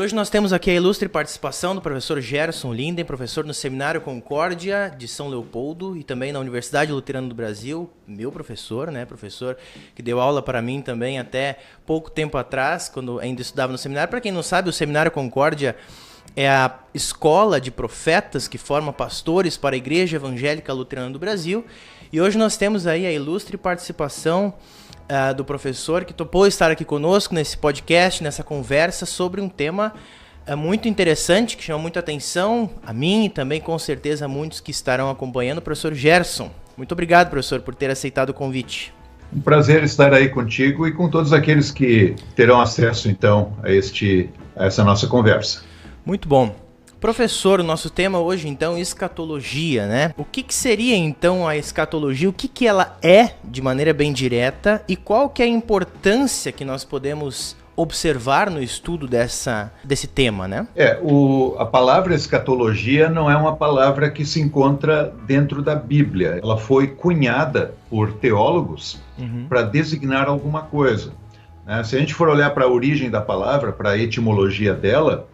hoje nós temos aqui a ilustre participação do professor Gerson Linden, professor no Seminário Concórdia de São Leopoldo e também na Universidade Luterana do Brasil, meu professor, né, professor que deu aula para mim também até pouco tempo atrás, quando ainda estudava no seminário. Para quem não sabe, o Seminário Concórdia é a escola de profetas que forma pastores para a Igreja Evangélica Luterana do Brasil. E hoje nós temos aí a ilustre participação do professor que topou estar aqui conosco nesse podcast, nessa conversa sobre um tema muito interessante, que chama muita atenção a mim e também com certeza a muitos que estarão acompanhando, o professor Gerson. Muito obrigado, professor, por ter aceitado o convite. Um prazer estar aí contigo e com todos aqueles que terão acesso então a essa nossa conversa. Muito bom. Professor, o nosso tema hoje, então, escatologia, né? O que seria, então, a escatologia? O que ela é, de maneira bem direta? E qual que é a importância que nós podemos observar no estudo desse tema, né? A palavra escatologia não é uma palavra que se encontra dentro da Bíblia. Ela foi cunhada por teólogos para designar alguma coisa, né? Se a gente for olhar para a origem da palavra, para a etimologia dela,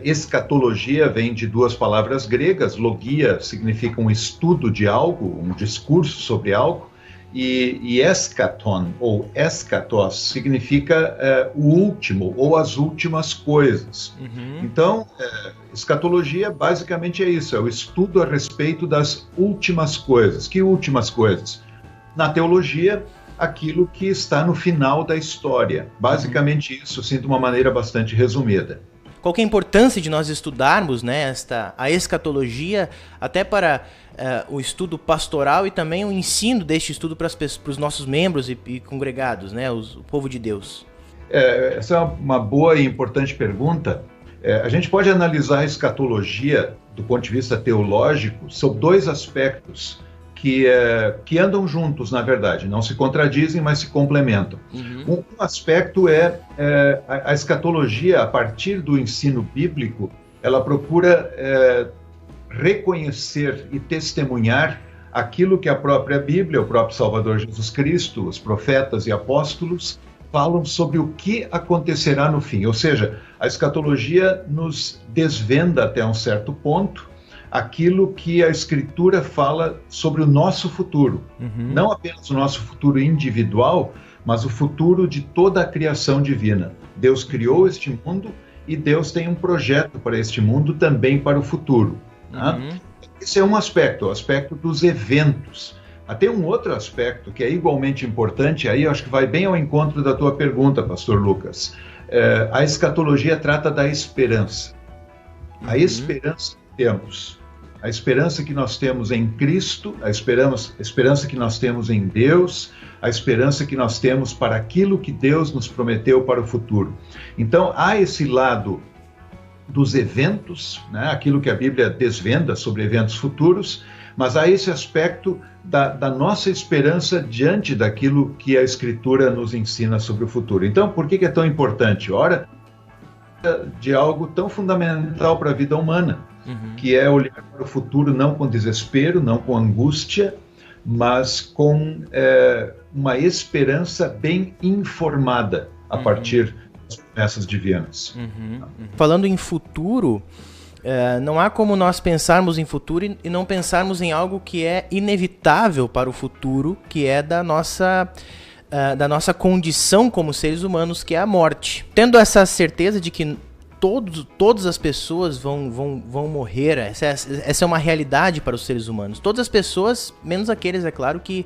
escatologia vem de duas palavras gregas. Logia significa um estudo de algo, um discurso sobre algo, e eschaton, ou eschatos, significa o último, ou as últimas coisas. Então, escatologia basicamente é isso, é o estudo a respeito das últimas coisas. Que últimas coisas? Na teologia, aquilo que está no final da história. Basicamente isso, assim, de uma maneira bastante resumida. Qual que é a importância de nós estudarmos, né, a escatologia, até para o estudo pastoral e também o ensino deste estudo para os nossos membros e congregados, né, o povo de Deus? Essa é uma boa e importante pergunta. A gente pode analisar a escatologia do ponto de vista teológico sob dois aspectos que andam juntos, na verdade, não se contradizem, mas se complementam. Um aspecto é a escatologia, a partir do ensino bíblico, ela procura reconhecer e testemunhar aquilo que a própria Bíblia, o próprio Salvador Jesus Cristo, os profetas e apóstolos falam sobre o que acontecerá no fim. Ou seja, a escatologia nos desvenda até um certo ponto aquilo que a Escritura fala sobre o nosso futuro. Não apenas o nosso futuro individual, mas o futuro de toda a criação divina. Deus criou este mundo e Deus tem um projeto para este mundo também para o futuro. Né? Esse é um aspecto, o aspecto dos eventos. Tem um outro aspecto que é igualmente importante, aí eu acho que vai bem ao encontro da tua pergunta, pastor Lucas. A escatologia trata da esperança. A esperança que temos. A esperança que nós temos em Cristo, a esperança que nós temos em Deus, a esperança que nós temos para aquilo que Deus nos prometeu para o futuro. Então, há esse lado dos eventos, né, aquilo que a Bíblia desvenda sobre eventos futuros, mas há esse aspecto da nossa esperança diante daquilo que a Escritura nos ensina sobre o futuro. Então, por que é tão importante? Ora, de algo tão fundamental para a vida humana, que é olhar para o futuro não com desespero, não com angústia, mas com uma esperança bem informada a partir das promessas divinas. Falando em futuro, não há como nós pensarmos em futuro e não pensarmos em algo que é inevitável para o futuro, que é da nossa condição como seres humanos, que é a morte. Tendo essa certeza de que todas as pessoas vão morrer, essa é uma realidade para os seres humanos. Todas as pessoas, menos aqueles, é claro, que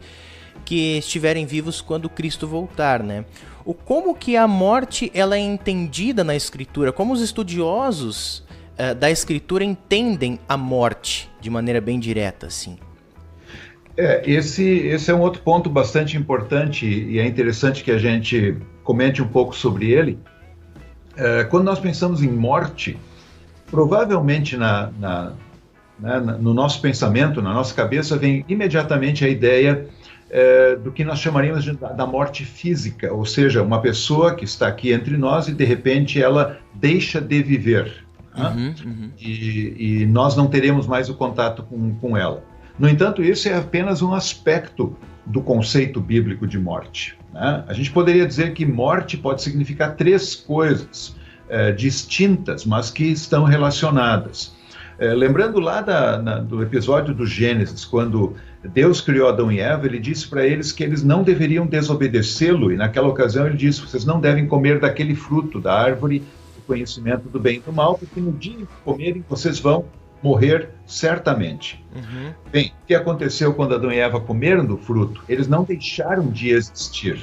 estiverem vivos quando Cristo voltar, né? Como que a morte ela é entendida na Escritura? Como os estudiosos da Escritura entendem a morte de maneira bem direta, assim? Esse é um outro ponto bastante importante e é interessante que a gente comente um pouco sobre ele. Quando nós pensamos em morte, provavelmente no nosso pensamento, na nossa cabeça, vem imediatamente a ideia do que nós chamaríamos da morte física, ou seja, uma pessoa que está aqui entre nós e de repente ela deixa de viver, né? E nós não teremos mais o contato com ela. No entanto, isso é apenas um aspecto do conceito bíblico de morte, né? A gente poderia dizer que morte pode significar três coisas. distintas, mas que estão relacionadas. Lembrando lá do episódio do Gênesis, quando Deus criou Adão e Eva, ele disse para eles que eles não deveriam desobedecê-lo, e naquela ocasião ele disse: vocês não devem comer daquele fruto, da árvore do conhecimento do bem e do mal, porque no dia em que comerem vocês vão morrer certamente. Uhum. Bem, o que aconteceu quando Adão e Eva comeram do fruto? Eles não deixaram de existir,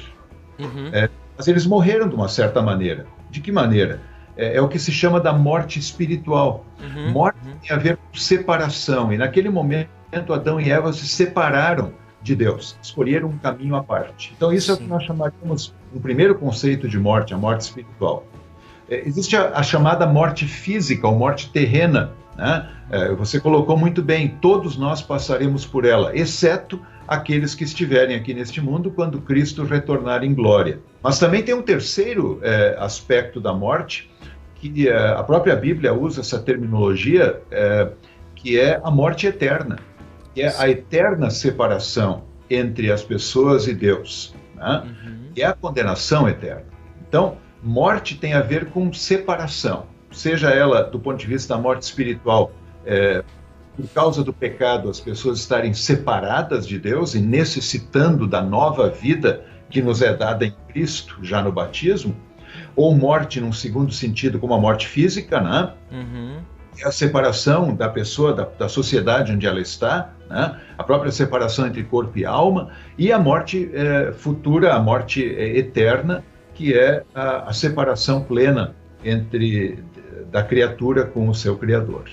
mas eles morreram de uma certa maneira. De que maneira? É o que se chama da morte espiritual. Morte tem a ver com separação, e naquele momento Adão e Eva se separaram de Deus, escolheram um caminho à parte. Então isso é o que nós chamaríamos um primeiro conceito de morte, a morte espiritual. Existe a chamada morte física, ou morte terrena, né? Você colocou muito bem, todos nós passaremos por ela, exceto aqueles que estiverem aqui neste mundo quando Cristo retornar em glória. Mas também tem um terceiro aspecto da morte, que a própria Bíblia usa essa terminologia, que é a morte eterna, que é a eterna separação entre as pessoas e Deus, né? Que é a condenação eterna. Então, morte tem a ver com separação, seja ela do ponto de vista da morte espiritual, por causa do pecado, as pessoas estarem separadas de Deus e necessitando da nova vida que nos é dada em Cristo, já no batismo, ou morte num segundo sentido, como a morte física, né? É a separação da pessoa, da sociedade onde ela está, né? A própria separação entre corpo e alma, e a morte futura, a morte eterna, que é a separação plena da criatura com o seu Criador.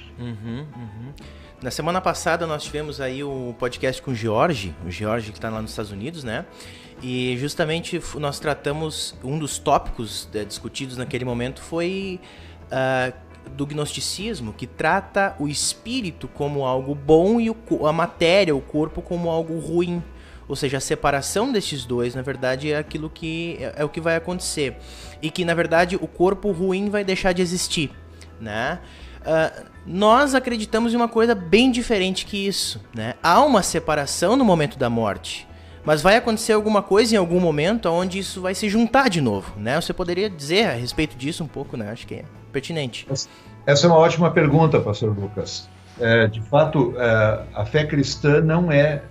Na semana passada nós tivemos aí um podcast com o George que está lá nos Estados Unidos, né? E justamente nós tratamos, um dos tópicos discutidos naquele momento foi do gnosticismo, que trata o espírito como algo bom e a matéria, o corpo, como algo ruim. Ou seja, a separação destes dois, na verdade, é aquilo que é o que vai acontecer. E que, na verdade, o corpo ruim vai deixar de existir, né? Nós acreditamos em uma coisa bem diferente que isso, né? Há uma separação no momento da morte, mas vai acontecer alguma coisa em algum momento onde isso vai se juntar de novo, né? Você poderia dizer a respeito disso um pouco, né? Acho que é pertinente. Essa é uma ótima pergunta, pastor Lucas. De fato, a fé cristã não é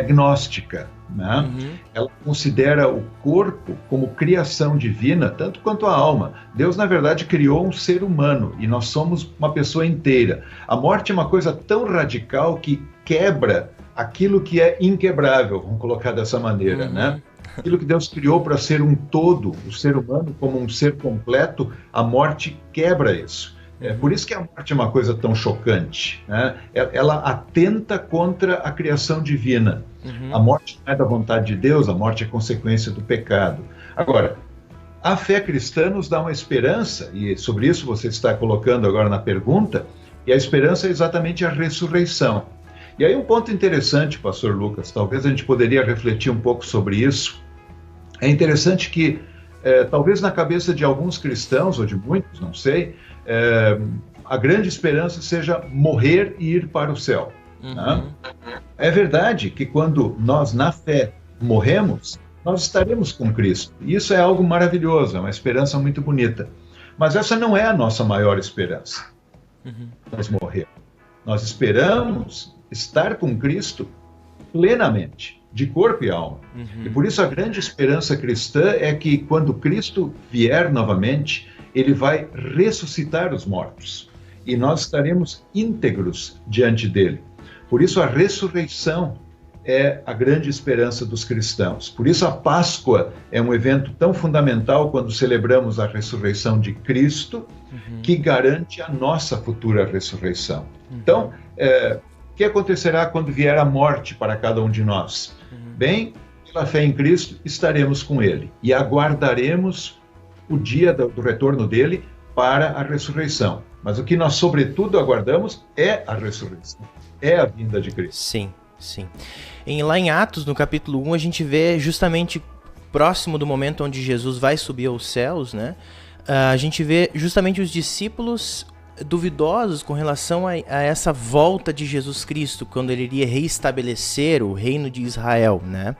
gnóstica, né? Ela considera o corpo como criação divina, tanto quanto a alma. Deus, na verdade, criou um ser humano e nós somos uma pessoa inteira. A morte é uma coisa tão radical que quebra aquilo que é inquebrável, vamos colocar dessa maneira, né? Aquilo que Deus criou para ser um todo, o ser humano como um ser completo, a morte quebra isso. Por isso que a morte é uma coisa tão chocante, né? Ela atenta contra a criação divina. A morte não é da vontade de Deus, a morte é consequência do pecado. Agora, a fé cristã nos dá uma esperança, e sobre isso você está colocando agora na pergunta, e a esperança é exatamente a ressurreição. E aí um ponto interessante, pastor Lucas, talvez a gente poderia refletir um pouco sobre isso. É interessante que, talvez na cabeça de alguns cristãos, ou de muitos, não sei, a grande esperança seja morrer e ir para o céu. Né? É verdade que quando nós, na fé, morremos, nós estaremos com Cristo. E isso é algo maravilhoso, é uma esperança muito bonita. Mas essa não é a nossa maior esperança. Nós morremos. Nós esperamos estar com Cristo plenamente, de corpo e alma. E por isso a grande esperança cristã é que quando Cristo vier novamente, ele vai ressuscitar os mortos e nós estaremos íntegros diante dele. Por isso a ressurreição é a grande esperança dos cristãos. Por isso a Páscoa é um evento tão fundamental quando celebramos a ressurreição de Cristo, que garante a nossa futura ressurreição. Então, o que acontecerá quando vier a morte para cada um de nós? Bem, pela fé em Cristo, estaremos com ele e aguardaremos o dia do retorno dele para a ressurreição. Mas o que nós, sobretudo, aguardamos é a ressurreição, é a vinda de Cristo. Sim, sim. Lá em Atos, no capítulo 1, a gente vê justamente próximo do momento onde Jesus vai subir aos céus, né? A gente vê justamente os discípulos duvidosos com relação a essa volta de Jesus Cristo, quando ele iria reestabelecer o reino de Israel, né?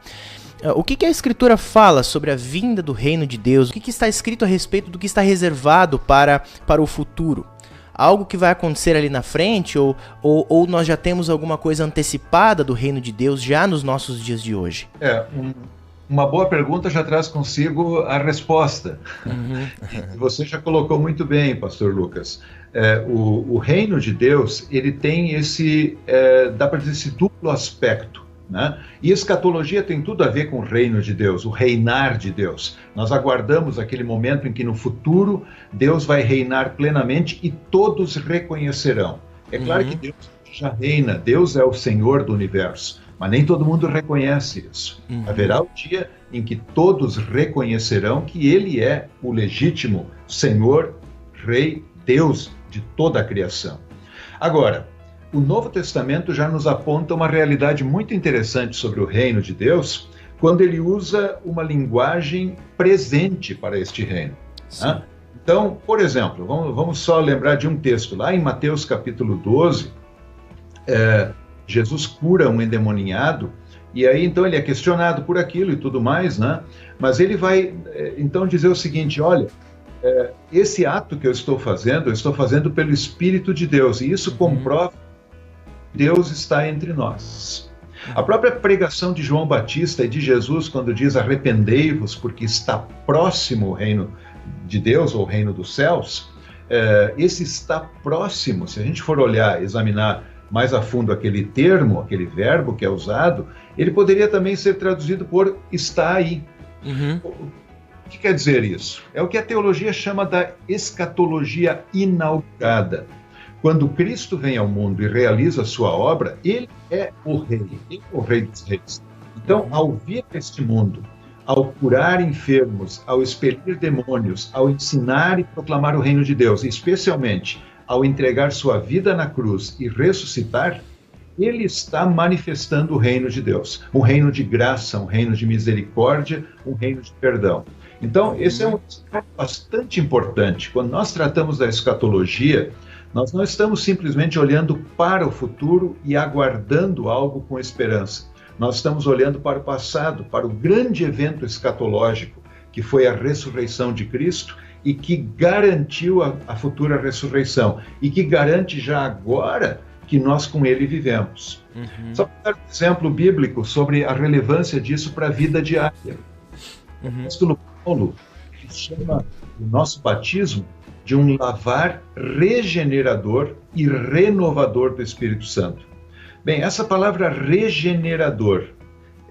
O que a Escritura fala sobre a vinda do reino de Deus? O que está escrito a respeito do que está reservado para o futuro? Algo que vai acontecer ali na frente, ou nós já temos alguma coisa antecipada do reino de Deus já nos nossos dias de hoje? Uma boa pergunta já traz consigo a resposta. Você já colocou muito bem, pastor Lucas. O reino de Deus, ele tem esse, dá para dizer, esse duplo aspecto, né? E escatologia tem tudo a ver com o reino de Deus, o reinar de Deus. Nós aguardamos aquele momento em que no futuro Deus vai reinar plenamente e todos reconhecerão. É claro que Deus já reina, Deus é o Senhor do universo, mas nem todo mundo reconhece isso. Haverá o dia em que todos reconhecerão que Ele é o legítimo Senhor, Rei, Deus de toda a criação. Agora, o Novo Testamento já nos aponta uma realidade muito interessante sobre o reino de Deus, quando ele usa uma linguagem presente para este reino. Né? Então, por exemplo, vamos só lembrar de um texto. Lá em Mateus capítulo 12, Jesus cura um endemoniado, e aí então ele é questionado por aquilo e tudo mais, né? Mas ele vai então dizer o seguinte: olha, esse ato que eu estou fazendo pelo Espírito de Deus, e isso comprova que Deus está entre nós. A própria pregação de João Batista e de Jesus, quando diz arrependei-vos porque está próximo o reino de Deus, ou o reino dos céus, esse está próximo, se a gente for olhar, examinar mais a fundo aquele termo, aquele verbo que é usado, ele poderia também ser traduzido por está aí. O que quer dizer isso? É o que a teologia chama da escatologia inaugurada. Quando Cristo vem ao mundo e realiza a sua obra, ele é o rei, ele é o rei dos reis. Então, ao vir a este mundo, ao curar enfermos, ao expelir demônios, ao ensinar e proclamar o reino de Deus, e especialmente ao entregar sua vida na cruz e ressuscitar, ele está manifestando o reino de Deus, um reino de graça, um reino de misericórdia, um reino de perdão. Então, esse é um aspecto bastante importante. Quando nós tratamos da escatologia, nós não estamos simplesmente olhando para o futuro e aguardando algo com esperança. Nós estamos olhando para o passado, para o grande evento escatológico, que foi a ressurreição de Cristo, e que garantiu a futura ressurreição, e que garante já agora que nós com ele vivemos. Só para dar um exemplo bíblico sobre a relevância disso para a vida diária. O apóstolo Paulo chama o nosso batismo de um lavar regenerador e renovador do Espírito Santo. Bem, essa palavra regenerador,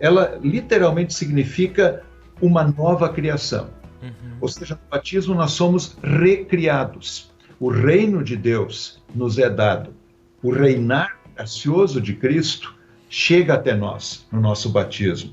ela literalmente significa uma nova criação. Ou seja, no batismo nós somos recriados. O reino de Deus nos é dado. O reinar gracioso de Cristo chega até nós no nosso batismo.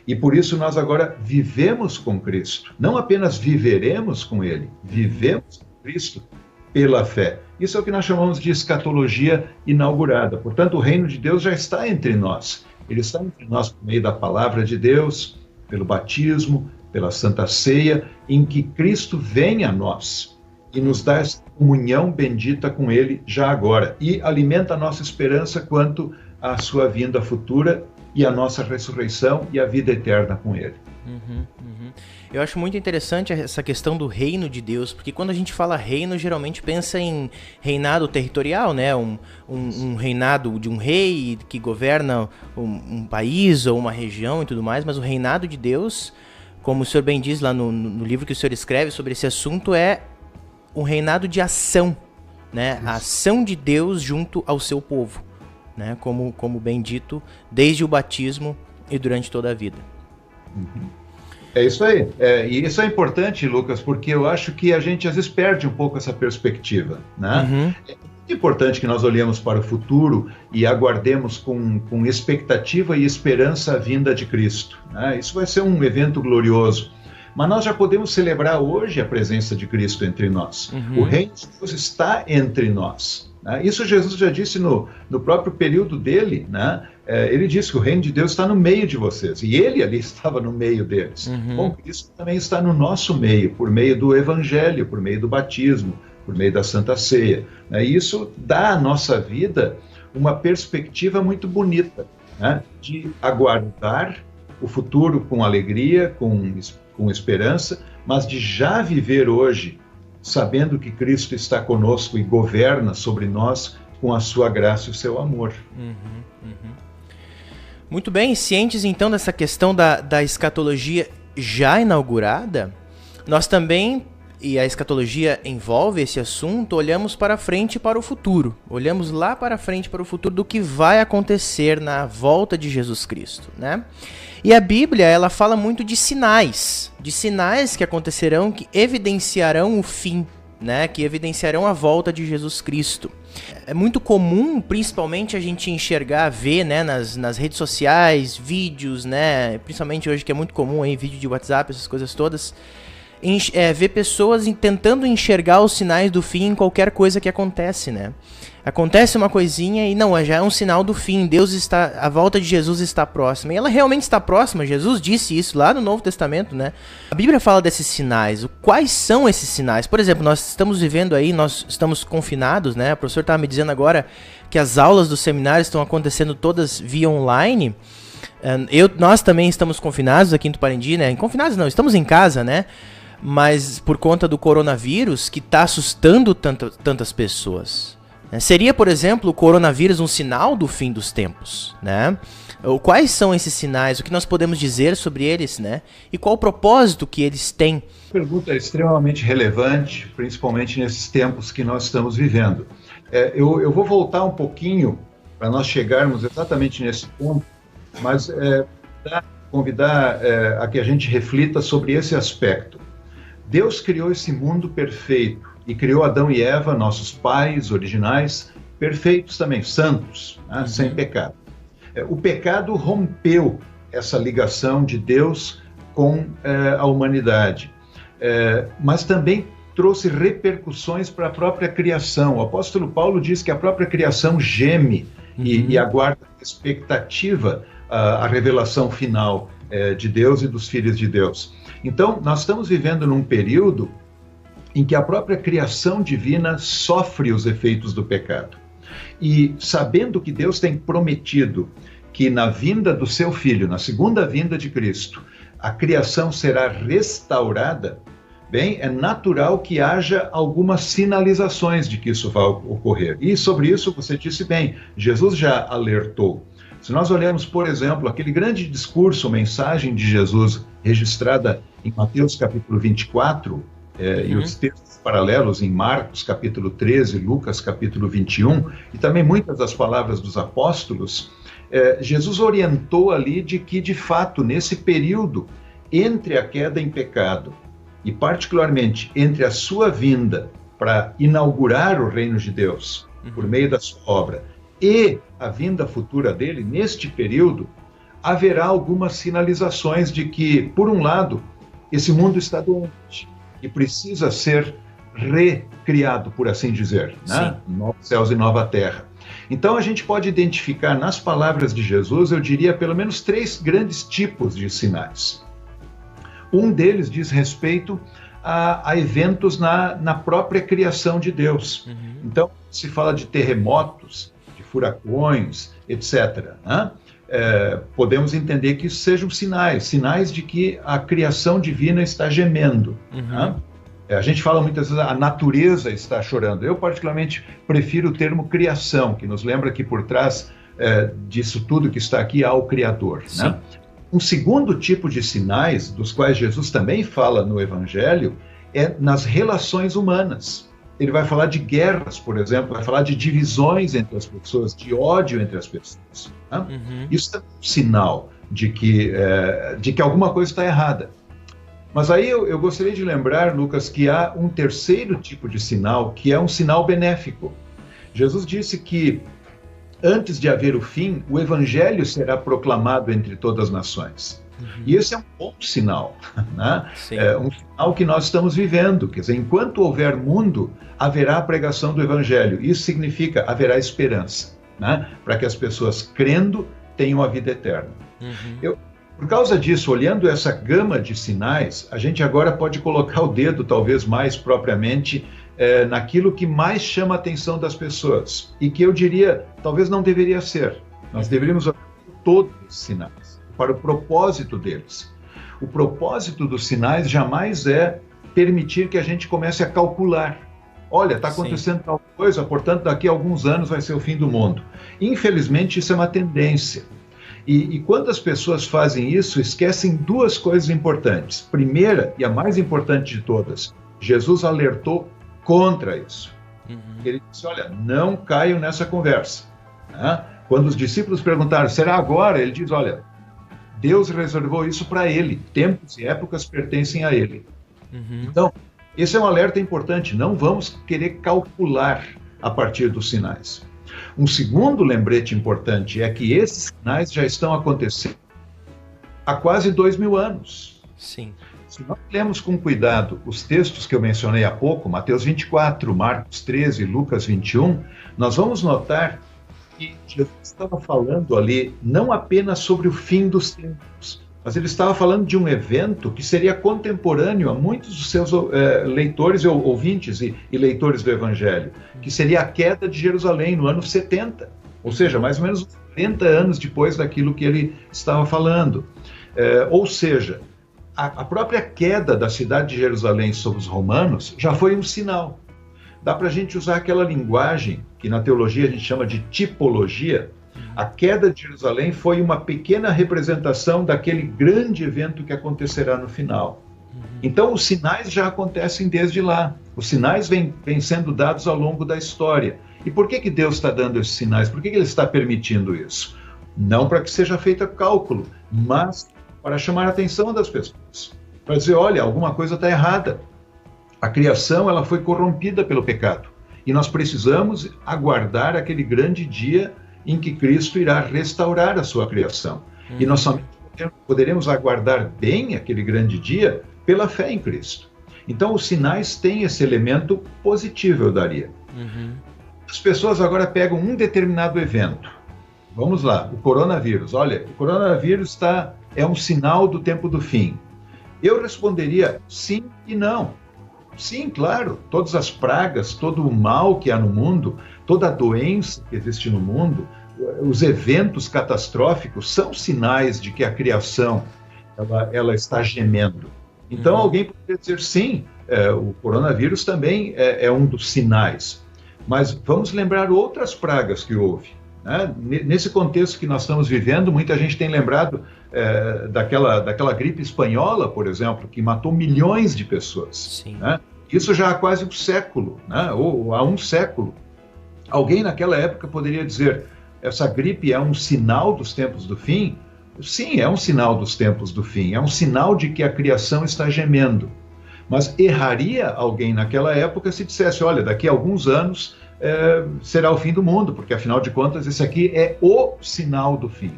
E por isso nós agora vivemos com Cristo. Não apenas viveremos com Ele, vivemos com Cristo pela fé. Isso é o que nós chamamos de escatologia inaugurada. Portanto, o reino de Deus já está entre nós. Ele está entre nós por meio da palavra de Deus, pelo batismo, pela Santa Ceia, em que Cristo vem a nós e nos dá essa comunhão bendita com Ele já agora, e alimenta a nossa esperança quanto à sua vinda futura e a nossa ressurreição e a vida eterna com Ele. Eu acho muito interessante essa questão do reino de Deus, porque quando a gente fala reino, geralmente pensa em reinado territorial, né? Um reinado de um rei que governa um país ou uma região e tudo mais, mas o reinado de Deus, como o senhor bem diz lá no livro que o senhor escreve sobre esse assunto, é um reinado de ação, né? A ação de Deus junto ao seu povo, né? Como bem dito, desde o batismo e durante toda a vida. É isso aí. E isso é importante, Lucas, porque eu acho que a gente às vezes perde um pouco essa perspectiva, né? É muito importante que nós olhemos para o futuro e aguardemos com expectativa e esperança a vinda de Cristo, né? Isso vai ser um evento glorioso. Mas nós já podemos celebrar hoje a presença de Cristo entre nós. O reino de Deus está entre nós, né? Isso Jesus já disse no próprio período dele, né? Ele disse que o reino de Deus está no meio de vocês, e ele ali estava no meio deles. Bom, Cristo também está no nosso meio, por meio do evangelho, por meio do batismo, por meio da Santa Ceia. Né? E isso dá à nossa vida uma perspectiva muito bonita, né? De aguardar o futuro com alegria, com esperança, mas de já viver hoje, sabendo que Cristo está conosco e governa sobre nós com a sua graça e o seu amor. Muito bem, cientes então dessa questão da escatologia já inaugurada, nós também, e a escatologia envolve esse assunto, olhamos para frente e para o futuro. Olhamos lá para frente para o futuro do que vai acontecer na volta de Jesus Cristo, né? E a Bíblia, ela fala muito de sinais que acontecerão, que evidenciarão o fim, né? Que evidenciarão a volta de Jesus Cristo. É muito comum, principalmente, a gente enxergar, ver, né, nas redes sociais, vídeos, né? Principalmente hoje que é muito comum aí, vídeo de WhatsApp, essas coisas todas, ver pessoas tentando enxergar os sinais do fim em qualquer coisa que acontece, né? Acontece uma coisinha e não, já é um sinal do fim, a volta de Jesus está próxima. E ela realmente está próxima, Jesus disse isso lá no Novo Testamento, né? A Bíblia fala desses sinais, quais são esses sinais? Por exemplo, nós estamos vivendo aí, nós estamos confinados, né? O professor estava me dizendo agora que as aulas do seminário estão acontecendo todas via online. Nós também estamos confinados aqui em Tuparendi, né? Confinados não, estamos em casa, né? Mas por conta do coronavírus que está assustando tantas pessoas. Seria, por exemplo, o coronavírus um sinal do fim dos tempos, né? Quais são esses sinais? O que nós podemos dizer sobre eles, né? E qual o propósito que eles têm? A pergunta é extremamente relevante, principalmente nesses tempos que nós estamos vivendo. Eu vou voltar um pouquinho para nós chegarmos exatamente nesse ponto, mas convidar a que a gente reflita sobre esse aspecto. Deus criou esse mundo perfeito e criou Adão e Eva, nossos pais originais, perfeitos também, santos, né, sem pecado. O pecado rompeu essa ligação de Deus com a humanidade, mas também trouxe repercussões para a própria criação. O apóstolo Paulo diz que a própria criação geme e aguarda a expectativa a revelação final de Deus e dos filhos de Deus. Então, nós estamos vivendo num período em que a própria criação divina sofre os efeitos do pecado. E sabendo que Deus tem prometido que na vinda do seu Filho, na segunda vinda de Cristo, a criação será restaurada, bem, é natural que haja algumas sinalizações de que isso vai ocorrer. E sobre isso, você disse bem, Jesus já alertou. Se nós olharmos, por exemplo, aquele grande discurso, mensagem de Jesus, registrada em Mateus capítulo 24, e os textos paralelos em Marcos capítulo 13, Lucas capítulo 21, e também muitas das palavras dos apóstolos, Jesus orientou ali de que, de fato, nesse período, entre a queda em pecado, e particularmente entre a sua vinda para inaugurar o reino de Deus, por meio da sua obra, e a vinda futura dele, neste período, haverá algumas sinalizações de que, por um lado, esse mundo está doente e precisa ser recriado, por assim dizer, né? Novos céus e nova terra. Então a gente pode identificar nas palavras de Jesus, eu diria, pelo menos 3 grandes tipos de sinais. Um deles diz respeito a eventos na própria criação de Deus. Então se fala de terremotos, de furacões, etc., né? Podemos entender que isso sejam sinais de que a criação divina está gemendo. Né? A gente fala muitas vezes, a natureza está chorando. Eu particularmente prefiro o termo criação, que nos lembra que por trás disso tudo que está aqui há o Criador. Né? Um segundo tipo de sinais, dos quais Jesus também fala no Evangelho, é nas relações humanas. Ele vai falar de guerras, por exemplo, vai falar de divisões entre as pessoas, de ódio entre as pessoas. Né? Isso é um sinal de que alguma coisa está errada. Mas aí eu gostaria de lembrar, Lucas, que há um terceiro tipo de sinal, que é um sinal benéfico. Jesus disse que antes de haver o fim, o Evangelho será proclamado entre todas as nações. E esse é um bom sinal, né? É um sinal que nós estamos vivendo. Quer dizer, enquanto houver mundo, haverá a pregação do Evangelho. Isso significa haverá esperança, né? Para que as pessoas, crendo, tenham a vida eterna. Por causa disso, olhando essa gama de sinais, a gente agora pode colocar o dedo, talvez mais propriamente, naquilo que mais chama a atenção das pessoas e que eu diria, talvez não deveria ser. Nós deveríamos olhar para todos os sinais, para o propósito deles. O propósito dos sinais jamais é permitir que a gente comece a calcular. Olha, está acontecendo tal coisa, portanto, daqui a alguns anos vai ser o fim do mundo. Infelizmente, isso é uma tendência. E quando as pessoas fazem isso, esquecem duas coisas importantes. Primeira, e a mais importante de todas, Jesus alertou contra isso. Ele disse, olha, não caiam nessa conversa. Né? Quando os discípulos perguntaram, será agora? Ele diz, olha, Deus reservou isso para ele. Tempos e épocas pertencem a ele. Então, esse é um alerta importante. Não vamos querer calcular a partir dos sinais. Um segundo lembrete importante é que esses sinais já estão acontecendo há quase 2000 anos. Sim. Se nós lemos com cuidado os textos que eu mencionei há pouco, Mateus 24, Marcos 13, Lucas 21, nós vamos notar que Jesus estava falando ali não apenas sobre o fim dos tempos, mas ele estava falando de um evento que seria contemporâneo a muitos dos seus leitores, ouvintes e leitores do Evangelho, que seria a queda de Jerusalém no ano 70, ou seja, mais ou menos 40 anos depois daquilo que ele estava falando. Ou seja, a própria queda da cidade de Jerusalém sobre os romanos já foi um sinal. Dá para a gente usar aquela linguagem que na teologia a gente chama de tipologia. A queda de Jerusalém foi uma pequena representação daquele grande evento que acontecerá no final. Então, os sinais já acontecem desde lá. Os sinais vêm sendo dados ao longo da história. E por que Deus está dando esses sinais? Por que Ele está permitindo isso? Não para que seja feito cálculo, mas para chamar a atenção das pessoas. Para dizer, olha, alguma coisa está errada. A criação ela foi corrompida pelo pecado. E nós precisamos aguardar aquele grande dia em que Cristo irá restaurar a sua criação. E nós somente poderemos aguardar bem aquele grande dia pela fé em Cristo. Então, os sinais têm esse elemento positivo, eu daria. As pessoas agora pegam um determinado evento. Vamos lá, o coronavírus. Olha, o coronavírus é um sinal do tempo do fim. Eu responderia sim e não. Sim, claro, todas as pragas, todo o mal que há no mundo, toda a doença que existe no mundo, os eventos catastróficos são sinais de que a criação ela está gemendo. Então alguém poderia dizer sim, o coronavírus também é um dos sinais. Mas vamos lembrar outras pragas que houve. Né? Nesse contexto que nós estamos vivendo, muita gente tem lembrado daquela gripe espanhola, por exemplo, que matou milhões de pessoas. Né? Isso já há quase um século, né? Ou há um século. Alguém naquela época poderia dizer, essa gripe é um sinal dos tempos do fim? Sim, é um sinal dos tempos do fim, é um sinal de que a criação está gemendo. Mas erraria alguém naquela época se dissesse, olha, daqui a alguns anos será o fim do mundo, porque afinal de contas esse aqui é o sinal do fim.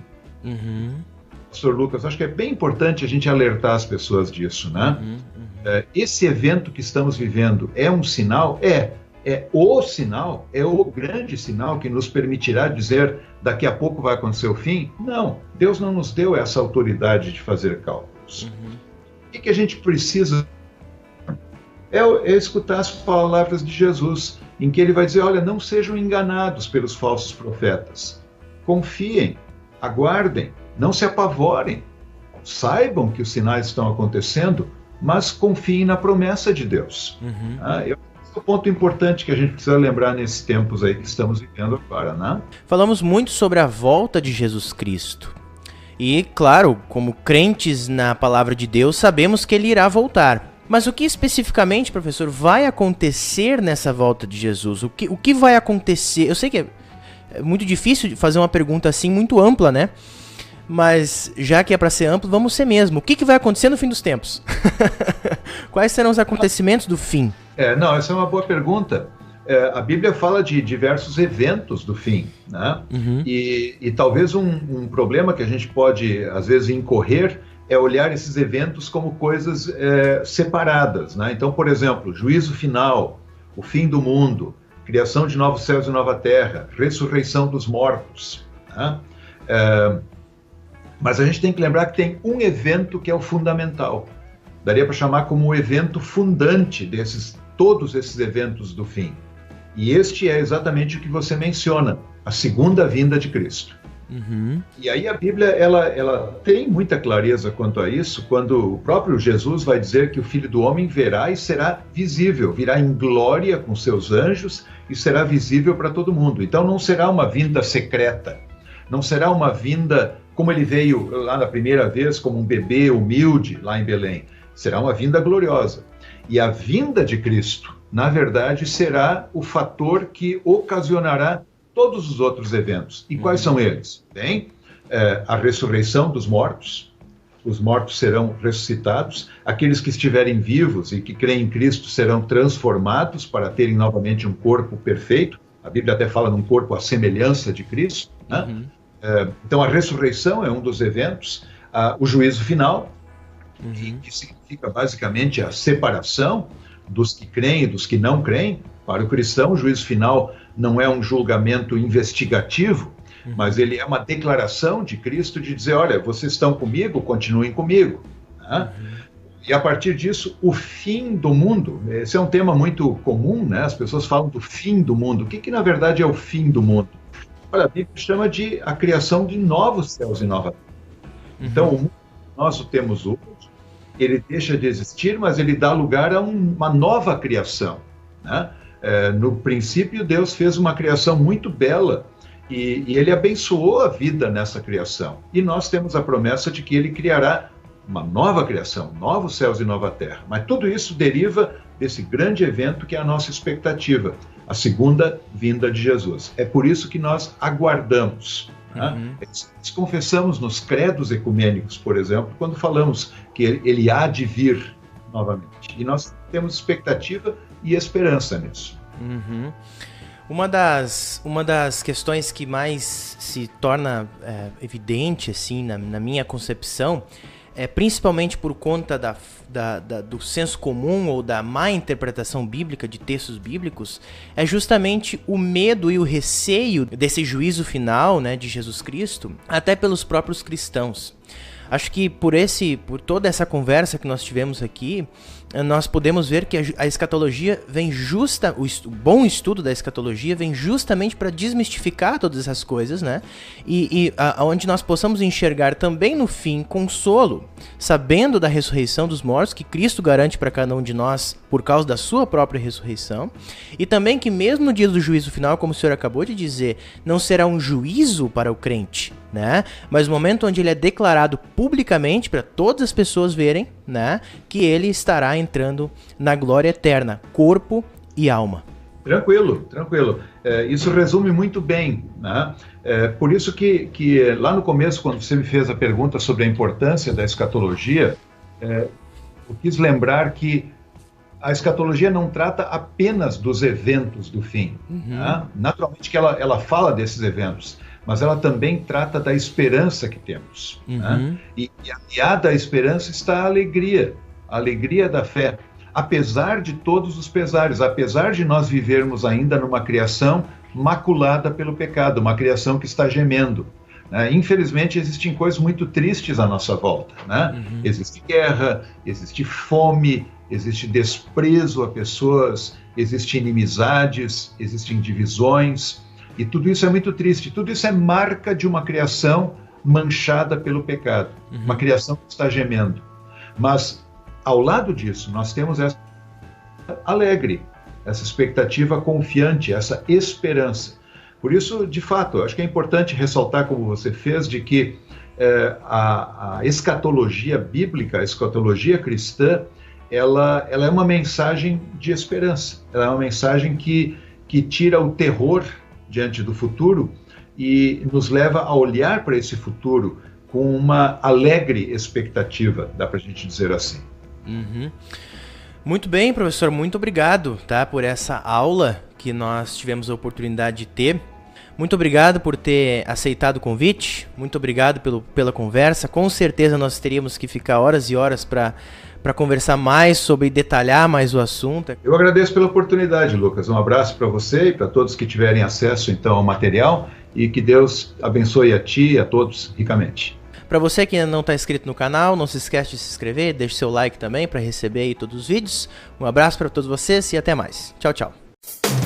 Pastor Lucas, acho que é bem importante a gente alertar as pessoas disso, né? Esse evento que estamos vivendo é um sinal? É o sinal? É o grande sinal que nos permitirá dizer daqui a pouco vai acontecer o fim? Não, Deus não nos deu essa autoridade de fazer cálculos. O que a gente precisa é escutar as palavras de Jesus, em que ele vai dizer, olha, não sejam enganados pelos falsos profetas. Confiem, aguardem, não se apavorem, saibam que os sinais estão acontecendo, mas confiem na promessa de Deus. Esse é o ponto importante que a gente precisa lembrar nesses tempos aí que estamos vivendo agora, né? Falamos muito sobre a volta de Jesus Cristo. E, claro, como crentes na palavra de Deus, sabemos que ele irá voltar. Mas o que especificamente, professor, vai acontecer nessa volta de Jesus? O que vai acontecer? Eu sei que é muito difícil fazer uma pergunta assim muito ampla, né? Mas já que é para ser amplo, vamos ser mesmo. O que vai acontecer no fim dos tempos? Quais serão os acontecimentos do fim? Não, essa é uma boa pergunta. A Bíblia fala de diversos eventos do fim, né? E talvez um problema que a gente pode, às vezes, incorrer é olhar esses eventos como coisas separadas, né? Então, por exemplo, juízo final, o fim do mundo, criação de novos céus e nova terra, ressurreição dos mortos, né? Mas a gente tem que lembrar que tem um evento que é o fundamental. Daria para chamar como o evento fundante desses todos esses eventos do fim. E este é exatamente o que você menciona, a segunda vinda de Cristo. Uhum. E aí a Bíblia ela tem muita clareza quanto a isso, quando o próprio Jesus vai dizer que o Filho do Homem verá e será visível, virá em glória com seus anjos e será visível para todo mundo. Então não será uma vinda secreta, não será uma vinda como ele veio lá na primeira vez, como um bebê humilde lá em Belém. Será uma vinda gloriosa. E a vinda de Cristo, na verdade, será o fator que ocasionará todos os outros eventos. E quais são eles? Bem, a ressurreição dos mortos. Os mortos serão ressuscitados. Aqueles que estiverem vivos e que creem em Cristo serão transformados para terem novamente um corpo perfeito. A Bíblia até fala num corpo à semelhança de Cristo, né? Uhum. Então a ressurreição é um dos eventos. O juízo final, Uhum. que significa basicamente a separação dos que creem e dos que não creem. Para o cristão, o juízo final não é um julgamento investigativo, mas ele é uma declaração de Cristo de dizer, olha, vocês estão comigo, continuem comigo. Né? E a partir disso, o fim do mundo. Esse é um tema muito comum, né? As pessoas falam do fim do mundo. O que na verdade é o fim do mundo? Olha, a Bíblia chama de a criação de novos céus e nova terra. Então, o mundo que nós o temos hoje, ele deixa de existir, mas ele dá lugar a uma nova criação, né? No princípio, Deus fez uma criação muito bela e ele abençoou a vida nessa criação. E nós temos a promessa de que ele criará uma nova criação, novos céus e nova terra. Mas tudo isso deriva desse grande evento que é a nossa expectativa, a segunda vinda de Jesus. É por isso que nós aguardamos. Né? Nós confessamos nos credos ecumênicos, por exemplo, quando falamos que ele há de vir novamente. E nós temos expectativa e esperança nisso. Uhum. Uma das questões que mais se torna evidente assim, na minha concepção, principalmente por conta do senso comum ou da má interpretação bíblica de textos bíblicos, é justamente o medo e o receio desse juízo final, né, de Jesus Cristo, até pelos próprios cristãos. Acho que por toda essa conversa que nós tivemos aqui, nós podemos ver que a escatologia vem o bom estudo da escatologia vem justamente para desmistificar todas essas coisas, né? E onde nós possamos enxergar também no fim consolo, sabendo da ressurreição dos mortos, que Cristo garante para cada um de nós por causa da sua própria ressurreição, e também que mesmo no dia do juízo final, como o senhor acabou de dizer, não será um juízo para o crente, né? Mas o momento onde ele é declarado publicamente para todas as pessoas verem, né, que ele estará entrando na glória eterna, corpo e alma. Tranquilo. Isso resume muito bem, né? Por isso que lá no começo, quando você me fez a pergunta sobre a importância da escatologia, eu quis lembrar que a escatologia não trata apenas dos eventos do fim. Né? Naturalmente que ela fala desses eventos, mas ela também trata da esperança que temos. Né? E aliada à esperança está a alegria da fé. Apesar de todos os pesares, apesar de nós vivermos ainda numa criação maculada pelo pecado, uma criação que está gemendo. Infelizmente, existem coisas muito tristes à nossa volta. Né? Existe guerra, existe fome, existe desprezo a pessoas, existem inimizades, existem divisões, e tudo isso é muito triste. Tudo isso é marca de uma criação manchada pelo pecado, uma criação que está gemendo. Mas, ao lado disso, nós temos essa alegre, essa expectativa confiante, essa esperança. Por isso, de fato, eu acho que é importante ressaltar, como você fez, de que a escatologia bíblica, a escatologia cristã, ela é uma mensagem de esperança. Ela é uma mensagem que tira o terror diante do futuro e nos leva a olhar para esse futuro com uma alegre expectativa, dá para a gente dizer assim. Muito bem, professor, muito obrigado, tá, por essa aula que nós tivemos a oportunidade de ter. Muito obrigado por ter aceitado o convite, muito obrigado pela conversa. Com certeza nós teríamos que ficar horas e horas para conversar mais sobre, detalhar mais o assunto. Eu agradeço pela oportunidade, Lucas. Um abraço para você e para todos que tiverem acesso então ao material, e que Deus abençoe a ti e a todos ricamente. Para você que ainda não está inscrito no canal, não se esquece de se inscrever, deixe seu like também para receber aí todos os vídeos. Um abraço para todos vocês e até mais. Tchau, tchau.